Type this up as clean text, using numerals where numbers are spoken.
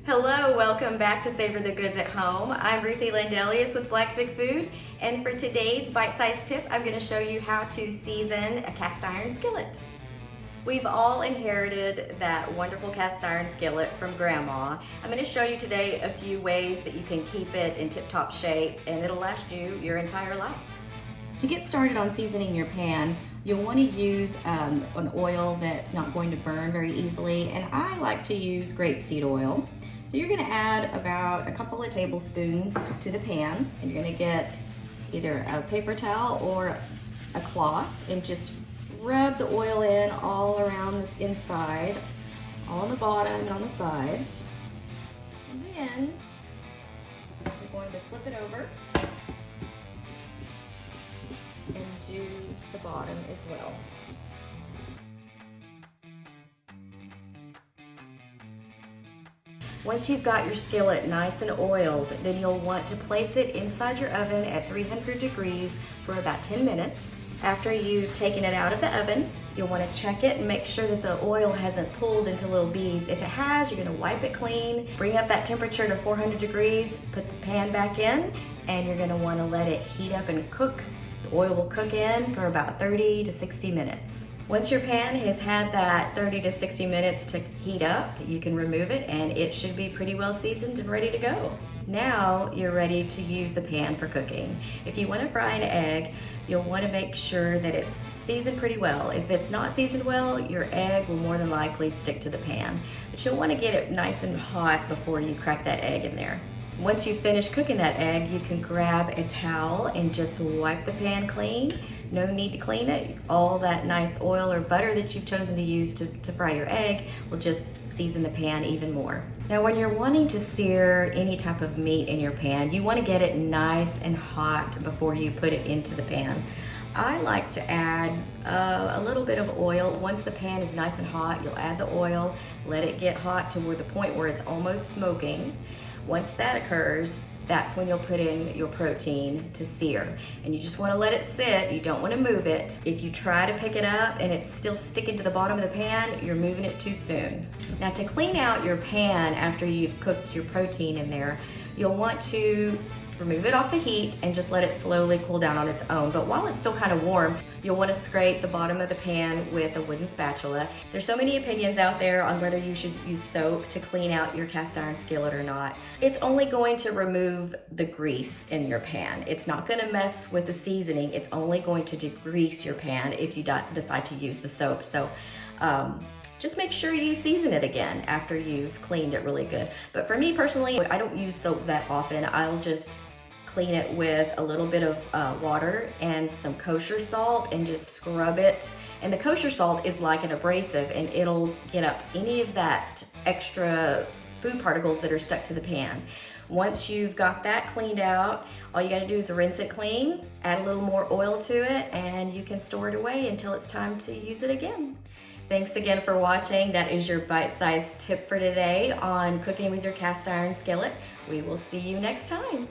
Hello, welcome back to Savor the Goods at Home. I'm Ruthie Landelius with Blackfig Food, and for today's bite-sized tip, I'm going to show you how to season a cast iron skillet. We've all inherited that wonderful cast iron skillet from Grandma. I'm going to show you today a few ways that you can keep it in tip-top shape, and it'll last you your entire life. To get started on seasoning your pan, you'll want to use an oil that's not going to burn very easily, and I like to use grapeseed oil. So you're going to add about a couple of tablespoons to the pan, and you're going to get either a paper towel or a cloth and just rub the oil in all around the inside, all on the bottom and on the sides. And then you're going to flip it over and do the bottom as well. Once you've got your skillet nice and oiled, then you'll want to place it inside your oven at 300 degrees for about 10 minutes. After you've taken it out of the oven, you'll want to check it and make sure that the oil hasn't pulled into little beads. If it has, you're going to wipe it clean, bring up that temperature to 400 degrees, put the pan back in, and you're going to want to let it heat up and cook. The oil will cook in for about 30 to 60 minutes. Once your pan has had that 30 to 60 minutes to heat up, you can remove it and it should be pretty well seasoned and ready to go. Now you're ready to use the pan for cooking. If you want to fry an egg, you'll want to make sure that it's seasoned pretty well. If it's not seasoned well, your egg will more than likely stick to the pan. But you'll want to get it nice and hot before you crack that egg in there. Once you finish cooking that egg, you can grab a towel and just wipe the pan clean. No need to clean it. All that nice oil or butter that you've chosen to use to fry your egg will just season the pan even more. Now when you're wanting to sear any type of meat in your pan, you want to get it nice and hot before you put it into the pan. I like to add a little bit of oil. Once the pan is nice and hot, you'll add the oil, let it get hot to the point where it's almost smoking. Once that occurs, that's when you'll put in your protein to sear. And you just want to let it sit, you don't want to move it. If you try to pick it up and it's still sticking to the bottom of the pan, you're moving it too soon. Now to clean out your pan after you've cooked your protein in there, you'll want to remove it off the heat and just let it slowly cool down on its own. But while it's still kind of warm, you'll want to scrape the bottom of the pan with a wooden spatula. There's so many opinions out there on whether you should use soap to clean out your cast iron skillet or not. It's only going to remove the grease in your pan. It's not going to mess with the seasoning. It's only going to degrease your pan if you decide to use the soap. So just make sure you season it again after you've cleaned it really good. But for me personally, I don't use soap that often. I'll just clean it with a little bit of water and some kosher salt and just scrub it. And the kosher salt is like an abrasive and it'll get up any of that extra food particles that are stuck to the pan. Once you've got that cleaned out, all you gotta do is rinse it clean, add a little more oil to it, and you can store it away until it's time to use it again. Thanks again for watching. That is your bite-sized tip for today on cooking with your cast iron skillet. We will see you next time.